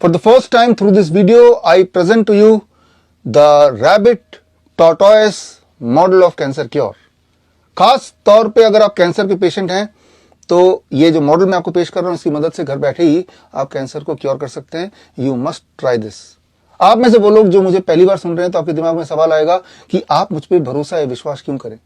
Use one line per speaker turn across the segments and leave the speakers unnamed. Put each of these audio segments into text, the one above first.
For the first time through this video, I present to you the rabbit tortoise model of cancer cure. खास तौर पे अगर आप cancer के patient हैं तो ये जो मॉडल मैं आपको पेश कर रहा हूं इसकी मदद से घर बैठे ही आप कैंसर को क्योर कर सकते हैं. You must try this. आप में से वो लोग जो मुझे पहली बार सुन रहे हैं तो आपके दिमाग में सवाल आएगा कि आप मुझ पर भरोसा है, विश्वास क्यों करें.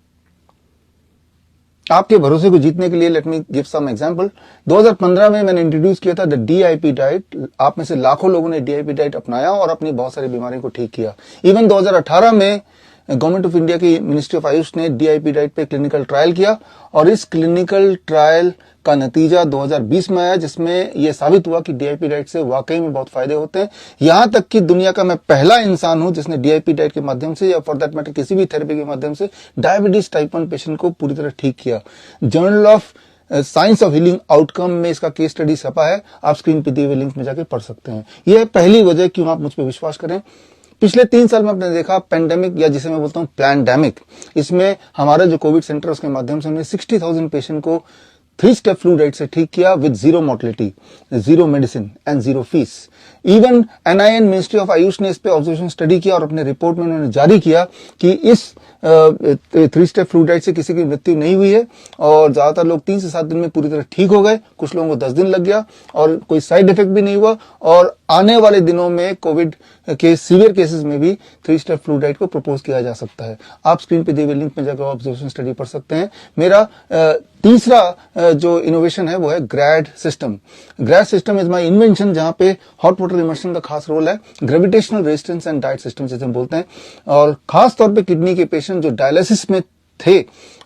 आपके भरोसे को जीतने के लिए let me give some example. 2015 में मैंने इंट्रोड्यूस किया था द डीआईपी डाइट. आप में से लाखों लोगों ने डीआईपी डाइट अपनाया और अपनी बहुत सारी बीमारियों को ठीक किया. इवन 2018 में गवर्नमेंट ऑफ इंडिया की मिनिस्ट्री ऑफ आयुष ने डीआईपी डाइट पे क्लिनिकल ट्रायल किया और इस क्लिनिकल ट्रायल का नतीजा 2020 में आया जिसमें यह साबित हुआ कि डीआईपी डाइट से वाकई में बहुत फायदे होते हैं. यहां तक कि दुनिया का मैं पहला इंसान हूं जिसने डीआईपी डाइट के माध्यम से या फॉर दैट मैटर किसी भी थेरेपी के माध्यम से डायबिटीज टाइप 1 पेशेंट को पूरी तरह ठीक किया. Journal of science of healing outcome में इसका केस स्टडी छपा है. आप स्क्रीन पे दिए हुए लिंक में जाकर पढ़ सकते हैं. यह पहली वजह क्यों आप मुझ पर विश्वास करें. पिछले 3 साल में आपने देखा पेंडेमिक या जिसे मैं बोलता हूं प्लैंडेमिक, इसमें हमारा जो कोविड सेंटर उसके माध्यम से हमने 60,000 पेशेंट को 3 स्टेप फ्लू डाइट से ठीक किया with zero mortality, zero medicine and zero fees. Even NIN ministry of Ayush ने इस पे ऑब्जर्वेशन स्टडी किया और अपने रिपोर्ट में उन्होंने जारी किया कि इस 3 स्टेप फ्लू डाइट से किसी की मृत्यु नहीं हुई है और ज्यादातर लोग 3 से 7 दिन में पूरी तरह ठीक हो गए. कुछ लोगों को 10 दिन लग गया और कोई साइड इफेक्ट भी नहीं हुआ और आने वाले दिनों में कोविड के सीवियर केसेस में भी 3 स्टेप फ्लू डाइट को प्रपोज किया जा सकता है. आप स्क्रीन पे दिए हुए लिंक में जाकर ऑब्जर्वेशन स्टडी पढ़ सकते हैं. मेरा तीसरा जो इनोवेशन है वो है grad system. Grad system is my invention जहां पे हॉट वाटर इमर्शन का खास रोल है. Gravitational resistance and diet system जैसे हम बोलते हैं और खास तौर पे किडनी के पेशेंट जो डायलिसिस में थे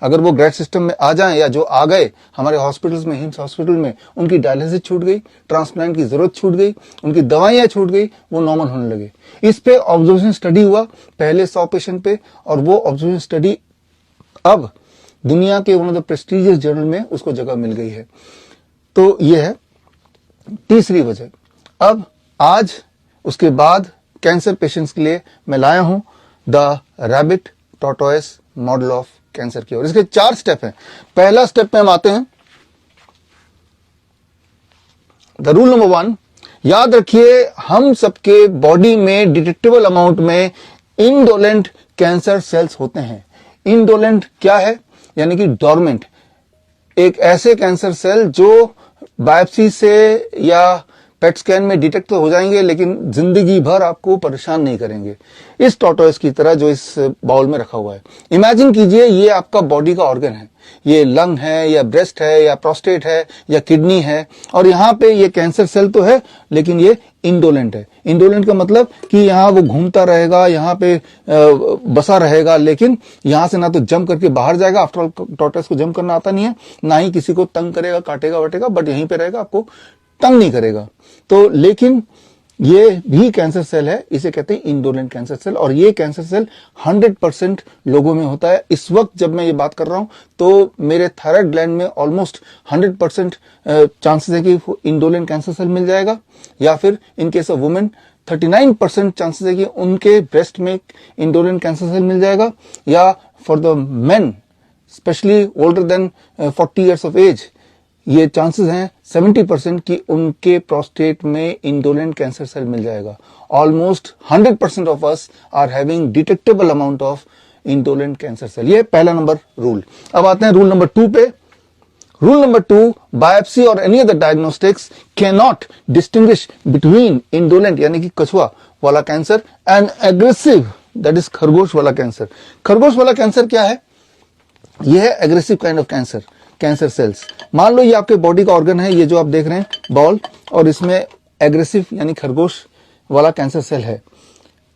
अगर वो ग्रैड सिस्टम में आ जाएं या जो आ गए हमारे हॉस्पिटल्स में, हिम्स हॉस्पिटल में, उनकी डायलिसिस छूट गई, ट्रांसप्लांट की जरूरत छूट गई, उनकी दवाइयां छूट गई, वो नॉर्मल होने लगे. इस पे ऑब्जर्वेशन स्टडी हुआ पहले 100 पेशेंट पे और वो ऑब्जर्वेशन स्टडी अब दुनिया के one of the prestigious journal में उसको जगह मिल गई है. तो ये है तीसरी वजह. अब आज उसके बाद कैंसर पेशेंट्स के लिए मैं लाया हूं the rabbit tortoise model of cancer cure. इसके 4 स्टेप हैं. पहला स्टेप में हम आते हैं द रूल नंबर 1. याद रखिए हम सबके बॉडी में डिटेक्टेबल अमाउंट में इंडोलेंट कैंसर सेल्स होते हैं. इंडोलेंट क्या है? यानी कि डोरमेंट. एक ऐसे कैंसर सेल जो बायोप्सी से या पेट स्कैन में डिटेक्ट तो हो जाएंगे लेकिन जिंदगी भर आपको परेशान नहीं करेंगे. इस टॉर्टोइस की तरह जो इस बाउल में रखा हुआ है. इमेजिन कीजिए ये आपका बॉडी का ऑर्गन है. ये लंग है या ब्रेस्ट है या प्रोस्टेट है या किडनी है और यहाँ पे ये कैंसर सेल तो है लेकिन ये इंडोलेंट है. इंडोलेंट का मतलब कि यहाँ वो घूमता रहेगा, यहाँ पे बसा रहेगा लेकिन यहाँ से ना तो जंप करके बाहर जाएगा. आफ्टर ऑल टॉर्टोइस को जंप करना आता नहीं है, ना ही किसी को तंग करेगा, काटेगा वटेगा, बट यहीं पे रहेगा, आपको तंग नहीं करेगा. तो लेकिन ये भी कैंसर सेल है. इसे कहते हैं इंडोलेंट कैंसर सेल और ये कैंसर सेल 100% लोगों में होता है. इस वक्त जब मैं ये बात कर रहा हूं तो मेरे थायराइड ग्लैंड में ऑलमोस्ट 100% चांसेस है कि इंडोलेंट कैंसर सेल मिल जाएगा या फिर in case of women 39% chances है कि उनके ब्रेस्ट में इंडोलेंट कैंसर सेल मिल जाएगा या for the men specially older than 40 years of age ये चांसेस हैं 70% कि उनके प्रोस्टेट में इंडोलेंट कैंसर सेल मिल जाएगा. Almost 100% of us are having detectable amount of indolent cancer cell. ये पहला नंबर रूल. अब आते हैं रूल नंबर 2 पे. रूल नंबर 2, बायोप्सी और any other diagnostics can not distinguish between indolent यानी कि कछुआ वाला cancer and aggressive that is खरगोश वाला कैंसर. खरगोश वाला कैंसर क्या है? यह है aggressive kind of cancer cells. मान लो ये आपके बॉडी का ऑर्गन है, ये जो आप देख रहे हैं बॉल, और इसमें एग्रेसिव यानी खरगोश वाला कैंसर सेल है.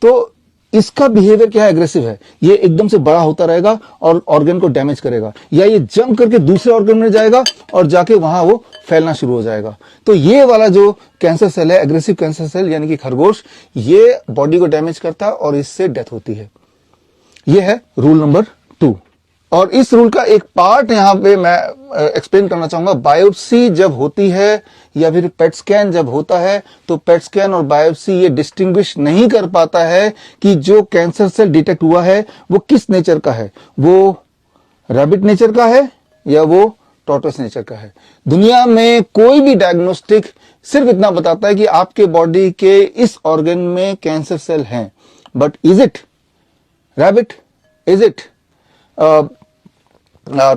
तो इसका बिहेवियर क्या है? एग्रेसिव है. ये एकदम से बड़ा होता रहेगा और ऑर्गन को डैमेज करेगा या ये जंप करके दूसरे ऑर्गन में जाएगा और जाके वहां वो फैलना शुरू हो जाएगा. तो ये वाला जो कैंसर सेल है एग्रेसिव कैंसर सेल यानी कि खरगोश, ये बॉडी को डैमेज करता है और इससे डेथ होती है. ये है रूल नंबर 2. और इस रूल का एक पार्ट यहां पे मैं एक्सप्लेन करना चाहूंगा. बायोप्सी जब होती है या फिर पेट स्कैन जब होता है तो पेट स्कैन और बायोप्सी ये डिस्टिंग्विश नहीं कर पाता है कि जो कैंसर सेल डिटेक्ट हुआ है वो किस नेचर का है. वो रैबिट नेचर का है या वो टॉर्टोइस नेचर का है। दुनिया में कोई भी डायग्नोस्टिक सिर्फ इतना बताता है कि आपके बॉडी के इस ऑर्गन में कैंसर सेल हैं, but is it rabbit, is it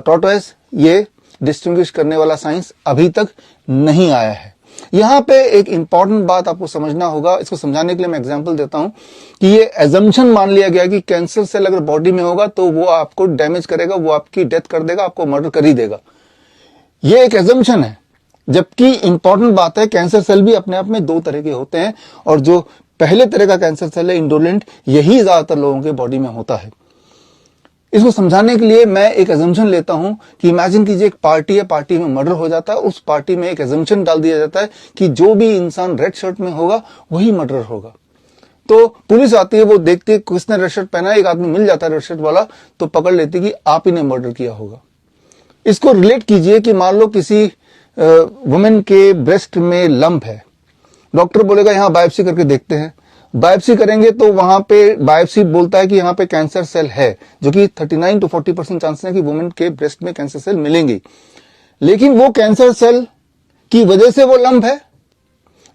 tortoise, ये डिस्टिंग्विश करने वाला साइंस अभी तक नहीं आया है। यहां पे एक इंपॉर्टेंट बात आपको समझना होगा, इसको समझाने के लिए मैं एग्जांपल देता हूं कि ये एजम्पशन मान लिया गया कि कैंसर सेल अगर बॉडी में होगा तो वो आपको डैमेज करेगा, वो आपकी डेथ कर देगा, आपको मर्डर कर ही देगा। ये एक एजम्पशन है, जबकि इंपॉर्टेंट बात है कैंसर सेल भी अपने आप में दो तरह के होते हैं, और जो पहले तरह का कैंसर सेल है इंडोलेंट, यही ज्यादातर लोगों के बॉडी में होता है। इसको समझाने के लिए मैं एक अजम्पशन लेता हूं कि इमेजिन कीजिए एक पार्टी है, पार्टी में मर्डर हो जाता है, उस पार्टी में एक अजम्पशन डाल दिया जाता है कि जो भी इंसान रेड शर्ट में होगा वही मर्डर होगा। तो पुलिस आती है, वो देखती है किसने रेड शर्ट पहना है, एक आदमी मिल जाता है रेड शर्ट वाला, तो पकड़ लेती है कि आप ही ने मर्डर किया होगा। इसको रिलेट कीजिए कि मान लो किसी वुमेन के ब्रेस्ट में लंप है, डॉक्टर बोलेगा यहां बायोप्सी करके देखते हैं। बायोप्सी करेंगे तो वहां पे बायोप्सी बोलता है कि यहां पे कैंसर सेल है, जो कि 39 to 40% चांस है कि वुमेन के ब्रेस्ट में कैंसर सेल मिलेंगे। लेकिन वो कैंसर सेल की वजह से वो लंप है,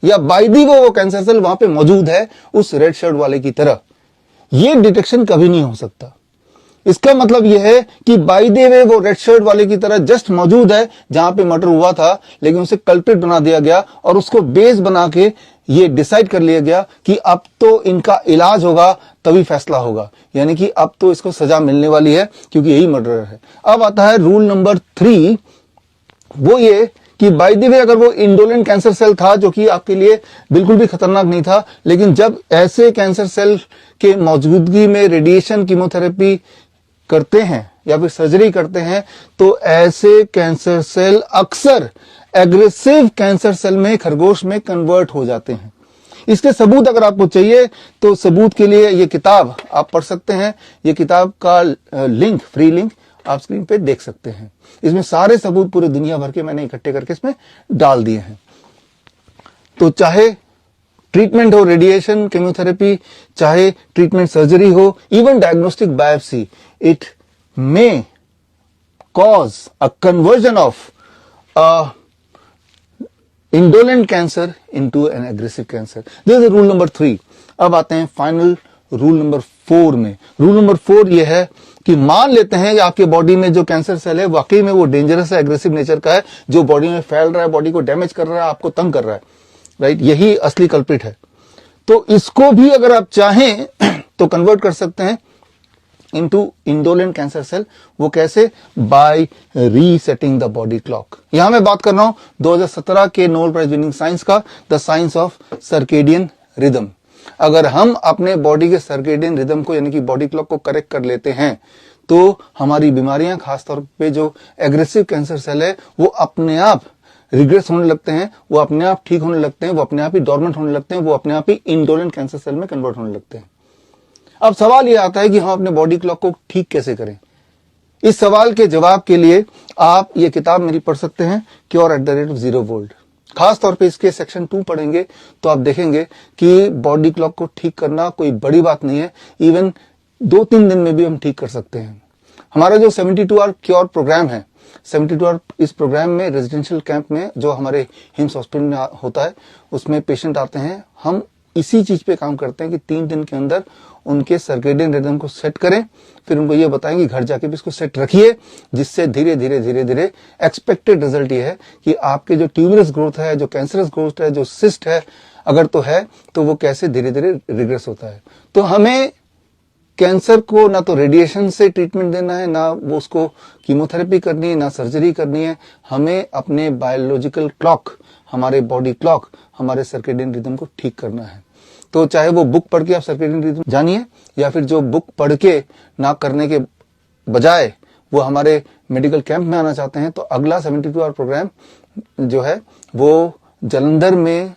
या बाय दी वो कैंसर सेल वहां पे मौजूद है उस रेड शर्ट वाले की तरह, ये डिटेक्शन कभी नहीं हो सकता। इसका मतलब यह है कि बाय द वे वो रेड शर्ट वाले की तरह जस्ट मौजूद है जहां पे मर्डर हुआ था, लेकिन उसे कल्प्रिट बना दिया गया और उसको बेस बना के ये डिसाइड कर लिया गया कि अब तो इनका इलाज होगा तभी फैसला होगा, यानी कि अब तो इसको सजा मिलने वाली है क्योंकि यही मर्डरर है। अब आता है रूल नंबर 3, वो ये कि बाय द वे अगर वो इंडोलेंट कैंसर सेल था जो कि आपके लिए बिल्कुल भी खतरनाक नहीं था, लेकिन जब ऐसे कैंसर सेल के मौजूदगी में रेडिएशन कीमोथेरेपी करते हैं या फिर सर्जरी करते हैं, तो ऐसे कैंसर सेल अक्सर एग्रेसिव कैंसर सेल में, खरगोश में कन्वर्ट हो जाते हैं। इसके सबूत अगर आपको चाहिए तो सबूत के लिए ये किताब आप पढ़ सकते हैं। ये किताब का लिंक, फ्री लिंक आप स्क्रीन पे देख सकते हैं। इसमें सारे सबूत पूरे दुनिया भर के मैंने इकट्ठे करके इसमें डाल दिए हैं। तो चाहे ट्रीटमेंट हो रेडिएशन केमोथेरेपी, चाहे ट्रीटमेंट सर्जरी हो, even diagnostic biopsy, it may cause a conversion of indolent cancer into an aggressive cancer. This is rule number 3. अब आते हैं फाइनल रूल नंबर 4 में। रूल नंबर 4 ये है कि मान लेते हैं कि आपके बॉडी में जो कैंसर सेल है वाकई में वो डेंजरस है, एग्रेसिव नेचर का है, जो बॉडी में फैल रहा है, बॉडी को डैमेज कर रहा है, आपको तंग कर रहा है, राइट, यही असली कल्प्रिट है। तो इसको भी अगर आप चाहें तो कन्वर्ट कर सकते हैं इनटू इंडोलेंट कैंसर सेल। वो कैसे? By resetting the body clock. यहां मैं बात कर रहा हूं 2017 के नोबेल प्राइज विनिंग साइंस का, the science of circadian rhythm. अगर हम अपने बॉडी के सर्केडियन रिदम को यानी कि बॉडी क्लॉक को करेक्ट कर लेते हैं तो हमारी बीमारियां, खासतौर पे जो एग्रेसिव कैंसर सेल है, वो अपने आप रिग्रेस होने लगते हैं, वो अपने आप ठीक होने लगते हैं, वो अपने आप ही डोरमेंट होने लगते हैं, वो अपने आप ही इंडोलेंट कैंसर सेल में कन्वर्ट होने लगते हैं। अब सवाल यह आता है कि हम अपने बॉडी क्लॉक को ठीक कैसे करें। इस सवाल के जवाब के लिए आप ये किताब मेरी पढ़ सकते हैं, cure at the rate of 0 volt. खास तौर पे इसके सेक्शन 2 पढ़ेंगे तो आप देखेंगे कि बॉडी क्लॉक को ठीक करना कोई बड़ी बात नहीं है, इवन 2-3 दिन में भी हम ठीक कर सकते हैं। हमारा जो 72 आवर क्योर प्रोग्राम है, 72 आवर, इस प्रोग्राम में रेजिडेंशियल कैंप में जो हमारे हिम्स हॉस्पिटल में होता है, उसमें पेशेंट आते हैं, हम इसी चीज पे काम करते हैं कि 3 दिन के अंदर उनके सर्केडियन रिदम को सेट करें, फिर उनको ये बताएं कि घर जाके भी इसको सेट रखिए, जिससे धीरे धीरे एक्सपेक्टेड रिजल्ट ये है कि आपके जो ट्यूमरस ग्रोथ है, जो कैंसरस ग्रोथ है, जो सिस्ट है अगर तो है, तो वो कैसे धीरे धीरे रिग्रेस होता है। तो हमें कैंसर को ना तो रेडिएशन से ट्रीटमेंट देना है, ना वो उसको कीमोथेरेपी करनी है, ना सर्जरी करनी है। हमें अपने बायोलॉजिकल क्लॉक, हमारे बॉडी क्लॉक, हमारे सर्केडियन रिदम को ठीक करना है। तो चाहे वो बुक पढ़ के आप सर्केडियन रिदम जानिए, या फिर जो बुक पढ़ के ना करने के बजाय वो हमारे मेडिकल कैंप में आना चाहते हैं, तो अगला 72 आवर प्रोग्राम जो है वो जालंधर में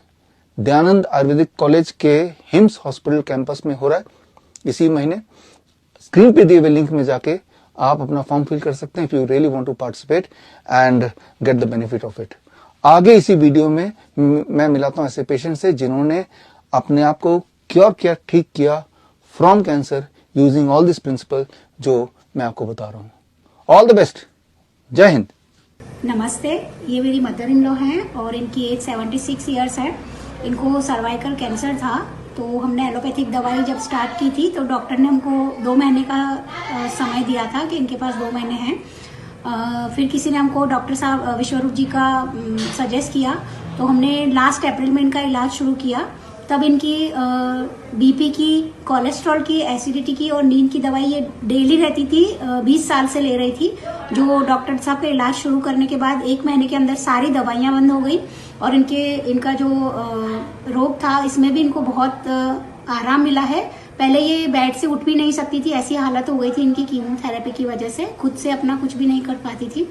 दयानंद आयुर्वेदिक कॉलेज के हिम्स हॉस्पिटल कैंपस में हो रहा है इसी महीने। स्क्रीन पे दिए हुए लिंक में जाके आप अपना फॉर्म फिल कर सकते हैं if you really want to participate and get the benefit of it. आगे इसी वीडियो में मैं मिलाता हूं ऐसे पेशेंट से जिन्होंने अपने आप को क्योर किया, ठीक किया from cancer using all this principle जो मैं आपको बता रहा हूं। All the best. जय हिंद।
नमस्ते, ये मेरी मदर इन लॉ हैं और इनकी एज 76 ईयर्स है। इनको सर्वाइकल कैंसर था, तो हमने एलोपैथिक दवाई जब स्टार्ट की थी तो डॉक्टर ने हमको 2 महीने का समय दिया था कि इनके पास 2 महीने हैं। फिर किसी ने हमको डॉक्टर साहब विश्वरूप जी का सजेस्ट किया, तो हमने लास्ट अप्रैल में इनका इलाज शुरू किया। तब इनकी बीपी की, कोलेस्ट्रॉल की, एसिडिटी की और नींद की दवाई ये डेली रहती थी। 20 साल से ले रही थी। जो डॉक्टर साहब का इलाज शुरू करने के बाद 1 महीने के अंदर सारी दवाइयां बंद हो गई और इनका जो रोग था इसमें भी इनको बहुत आराम मिला है। पहले ये बेड से उठ भी नहीं सकती थी, ऐसी हालत हो गई थी इनकी कीमोथेरेपी की वजह से, खुद से अपना कुछ भी नहीं कर पाती थी।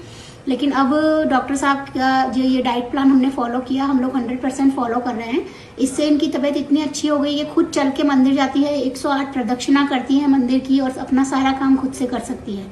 लेकिन अब डॉक्टर साहब का जो ये डाइट प्लान हमने फॉलो किया, हम लोग 100% फॉलो कर रहे हैं। इससे इनकी तबीयत इतनी अच्छी हो गई है, खुद चल के मंदिर जाती है, 108 प्रदक्षिणा करती है मंदिर की और अपना सारा काम खुद से कर सकती है।